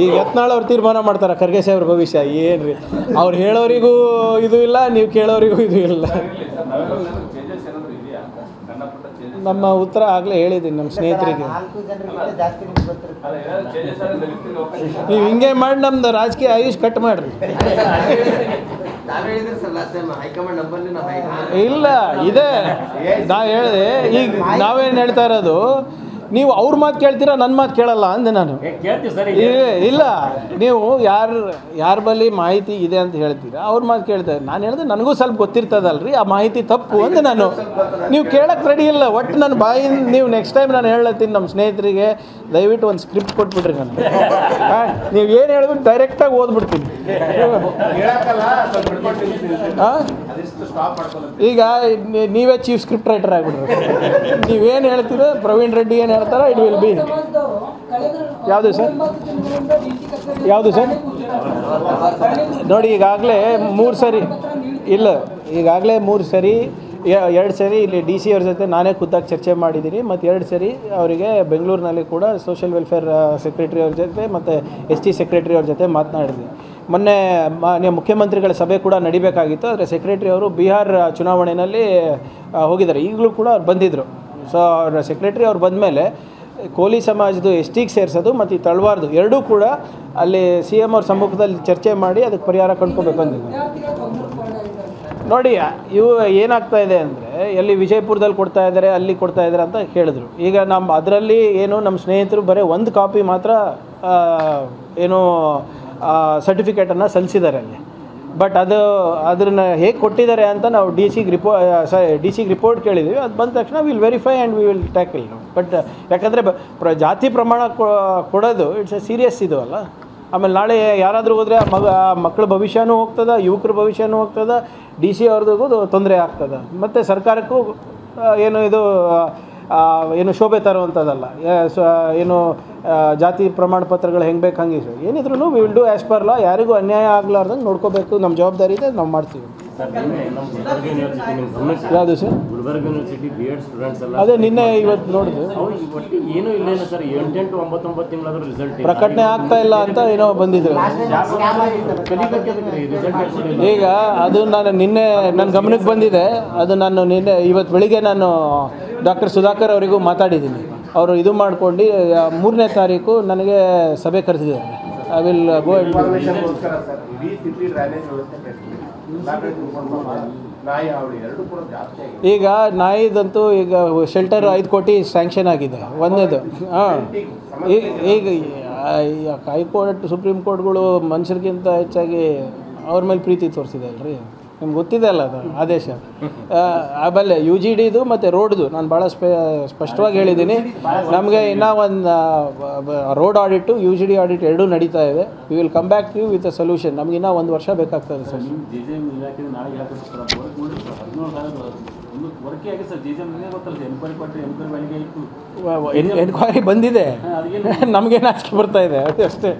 ಈಗ ಯತ್ನಾಳ್ ಅವ್ರು ತೀರ್ಮಾನ ಮಾಡ್ತಾರೆ ಖರ್ಗೆ ಸಾಹೇಬ್ರ ಭವಿಷ್ಯ ಏನ್ರಿ ಅವ್ರು ಹೇಳೋರಿಗೂ ಇದು ಇಲ್ಲ ನೀವು ಕೇಳೋರಿಗೂ ಇದು ಇಲ್ಲ. ನಮ್ಮ ಉತ್ತರ ಆಗಲೇ ಹೇಳಿದ್ದೀನಿ ನಮ್ಮ ಸ್ನೇಹಿತರಿಗೆ. ನೀವು ಹಿಂಗೆ ಮಾಡಿ ನಮ್ದು ರಾಜಕೀಯ ಆಯುಷ್ ಕಟ್ ಮಾಡ್ರಿ. ಇಲ್ಲ ಇದೆ ನಾ ಹೇಳಿದೆ. ಈಗ ನಾವೇನು ಹೇಳ್ತಾ ಇರೋದು, ನೀವು ಅವ್ರ ಮಾತು ಕೇಳ್ತೀರಾ, ನನ್ನ ಮಾತು ಕೇಳಲ್ಲ ಅಂದೆ ನಾನು. ಇಲ್ಲ, ನೀವು ಯಾರ ಬಳಿ ಮಾಹಿತಿ ಇದೆ ಅಂತ ಹೇಳ್ತೀರಾ, ಅವ್ರ ಮಾತು ಕೇಳ್ತಾರೆ. ನಾನು ಹೇಳಿದೆ ನನಗೂ ಸ್ವಲ್ಪ ಗೊತ್ತಿರ್ತದಲ್ರಿ ಆ ಮಾಹಿತಿ ತಪ್ಪು ಅಂದೆ ನಾನು. ನೀವು ಕೇಳಕ್ಕೆ ರೆಡಿ ಇಲ್ಲ. ಒಟ್ಟು ನನ್ನ ಬಾಯಿಂದ ನೀವು ನೆಕ್ಸ್ಟ್ ಟೈಮ್ ನಾನು ಹೇಳತ್ತೀನಿ ನಮ್ಮ ಸ್ನೇಹಿತರಿಗೆ, ದಯವಿಟ್ಟು ಒಂದು ಸ್ಕ್ರಿಪ್ಟ್ ಕೊಟ್ಬಿಡ್ರಿ ನಾನು. ನೀವು ಏನು ಹೇಳಿದ್ರು ಡೈರೆಕ್ಟಾಗಿ ಓದ್ಬಿಡ್ತೀನಿ. ಈಗ ನೀವೇ ಚೀಫ್ ಸ್ಕ್ರಿಪ್ಟ್ ರೈಟರ್ ಆಗಿಬಿಡ್ರಿ. ನೀವೇನು ಹೇಳ್ತೀರೋ, ಪ್ರವೀಣ್ ರೆಡ್ಡಿ ಏನು ಹೇಳ್ತಾರೋ ಇಟ್ ವಿಲ್ ಬಿ. ಯಾವುದು ಸರ್? ಯಾವುದು ಸರ್? ನೋಡಿ, ಈಗಾಗಲೇ 3 ಸರಿ ಇಲ್ಲ, ಈಗಾಗಲೇ 3 ಸರಿ 2 ಸರಿ ಇಲ್ಲಿ ಡಿ ಸಿ ಅವ್ರ ಜೊತೆ ನಾನೇ ಖುದ್ದಾಗಿ ಚರ್ಚೆ ಮಾಡಿದ್ದೀನಿ. ಮತ್ತು 2 ಸರಿ ಅವರಿಗೆ ಬೆಂಗಳೂರಿನಲ್ಲಿ ಕೂಡ ಸೋಷಿಯಲ್ ವೆಲ್ಫೇರ್ ಸೆಕ್ರೆಟರಿ ಅವ್ರ ಜೊತೆ ಮತ್ತು ST ಸೆಕ್ರೆಟರಿ ಅವ್ರ ಜೊತೆ ಮಾತನಾಡಿದ್ದೀನಿ. ಮೊನ್ನೆ ಮುಖ್ಯಮಂತ್ರಿಗಳ ಸಭೆ ಕೂಡ ನಡಿಬೇಕಾಗಿತ್ತು, ಆದರೆ ಸೆಕ್ರೆಟರಿ ಅವರು ಬಿಹಾರ್ ಚುನಾವಣೆಯಲ್ಲಿ ಹೋಗಿದ್ದಾರೆ. ಈಗಲೂ ಕೂಡ ಅವ್ರು ಬಂದಿದ್ದರು. ಸೊ ಅವ್ರ ಸೆಕ್ರೆಟರಿ ಅವ್ರು ಬಂದಮೇಲೆ ಕೋಲಿ ಸಮಾಜದ್ದು STಗೆ ಸೇರಿಸೋದು ಮತ್ತು ಈ ತಳವಾರ್ದು ಎರಡೂ ಕೂಡ ಅಲ್ಲಿ CM ಅವ್ರ ಸಮ್ಮುಖದಲ್ಲಿ ಚರ್ಚೆ ಮಾಡಿ ಅದಕ್ಕೆ ಪರಿಹಾರ ಕಂಡ್ಕೋಬೇಕು ಅಂದಿದ್ದೆ. ನೋಡಿ, ಇವು ಏನಾಗ್ತಾ ಇದೆ ಅಂದರೆ, ಎಲ್ಲಿ ವಿಜಯಪುರದಲ್ಲಿ ಕೊಡ್ತಾ ಇದ್ದಾರೆ, ಅಲ್ಲಿ ಕೊಡ್ತಾ ಇದ್ದಾರೆ ಅಂತ ಹೇಳಿದ್ರು. ಈಗ ನಮ್ಮ ಅದರಲ್ಲಿ ಏನು ನಮ್ಮ ಸ್ನೇಹಿತರು ಬರೀ 1 ಕಾಪಿ ಮಾತ್ರ ಏನು ಸರ್ಟಿಫಿಕೇಟನ್ನು ಸಲ್ಲಿಸಿದ್ದಾರೆ ಅಲ್ಲಿ. ಬಟ್ ಅದನ್ನು ಹೇಗೆ ಕೊಟ್ಟಿದ್ದಾರೆ ಅಂತ ನಾವು ಡಿ ಸಿಗೆ ರಿಪೋರ್ಟ್ ಕೇಳಿದ್ವಿ. ಅದು ಬಂದ ತಕ್ಷಣ will verify and we will tackle. But ಯಾಕಂದರೆ ಜಾತಿ ಪ್ರಮಾಣ ಕೊಡೋದು ಇಟ್ಸ್ ಎ ಸೀರಿಯಸ್ ಇದು ಅಲ್ಲ. ಆಮೇಲೆ ನಾಳೆ ಯಾರಾದರೂ ಹೋದರೆ ಆ ಮಕ್ಕಳ ಭವಿಷ್ಯನೂ ಹೋಗ್ತದೆ, ಯುವಕರ ಭವಿಷ್ಯನೂ ಹೋಗ್ತದೆ, DC ಅವ್ರದ್ದು ತೊಂದರೆ ಆಗ್ತದೆ, ಮತ್ತು ಸರ್ಕಾರಕ್ಕೂ ಏನು ಶೋಭೆ ತರುವಂಥದ್ದಲ್ಲ. ಏನು ಜಾತಿ ಪ್ರಮಾಣ ಪತ್ರಗಳು ಹೆಂಗೆ ಬೇಕು ಹಂಗೆ ಏನಿದ್ರು we will do as per law. ಯಾರಿಗೂ ಅನ್ಯಾಯ ಆಗಲಾರ್ದಂಗೆ ನೋಡ್ಕೋಬೇಕು, ನಮ್ಮ ಜವಾಬ್ದಾರಿ ಇದೆ, ನಾವು ಮಾಡ್ತೀವಿ. ಯಾವುದು sir? Gulbarga university B.Ed students ಎಲ್ಲ ಅದೇ ನಿನ್ನೆ ಇವತ್ತು ನೋಡಿದ್ರು. ಏನೂ ಇಲ್ಲ ಸರ್, 8 9 ತಿಂಗಳಾದ್ರೂ ರಿಸಲ್ಟ್ ಪ್ರಕಟಣೆ ಆಗ್ತಾ ಇಲ್ಲ ಅಂತ ಏನೋ ಬಂದಿದ್ರು. ಈಗ ಅದು ನಾನು ನಿನ್ನೆ ನನ್ನ ಗಮನಕ್ಕೆ ಬಂದಿದೆ. ಅದು ನಾನು ಇವತ್ತು ಬೆಳಿಗ್ಗೆ ನಾನು ಡಾಕ್ಟರ್ ಸುಧಾಕರ್ ಅವರಿಗೂ ಮಾತಾಡಿದ್ದೀನಿ. ಅವರು ಇದು ಮಾಡ್ಕೊಂಡು 3ನೇ ತಾರೀಕು ನನಗೆ ಸಭೆ ಕರೆದಿದ್ದಾರೆ. ಐ ವಿಲ್ ಗೋ ಅಂಡ್ ಈಗ ನಾಯಿದಂತೂ ಈಗ ಶೆಲ್ಟರ್ 5 ಕೋಟಿ ಸ್ಯಾಂಕ್ಷನ್ ಆಗಿದೆ ಒಂದೇದು. ಈಗ ಹೈಕೋರ್ಟ್ ಸುಪ್ರೀಂ ಕೋರ್ಟ್ಗಳು ಮನುಷ್ಯರಿಗಿಂತ ಹೆಚ್ಚಾಗಿ ಅವ್ರ ಮೇಲೆ ಪ್ರೀತಿ ತೋರಿಸಿದೆ ಅಲ್ರಿ. ನಿಮ್ಗೆ ಗೊತ್ತಿದೆ ಅಲ್ಲ ಅದು ಆದೇಶ. ಆಮೇಲೆ UGDದು ಮತ್ತು ರೋಡ್ದು ನಾನು ಭಾಳ ಸ್ಪಷ್ಟವಾಗಿ ಹೇಳಿದ್ದೀನಿ. ನಮಗೆ ಇನ್ನೂ ಒಂದು ರೋಡ್ ಆಡಿಟು UGD ಆಡಿಟ್ ಎರಡೂ ನಡೀತಾ ಇದೆ. We will come back to you with a solution. ನಮ್ಗೆ ಇನ್ನೂ 1 ವರ್ಷ ಬೇಕಾಗ್ತದೆ ಸರ್. ಎನ್ಕ್ವೈರಿ ಬಂದಿದೆ, ನಮಗೇನು ಆಸ್ತಿ ಬರ್ತಾ ಇದೆ ಅಷ್ಟೇ.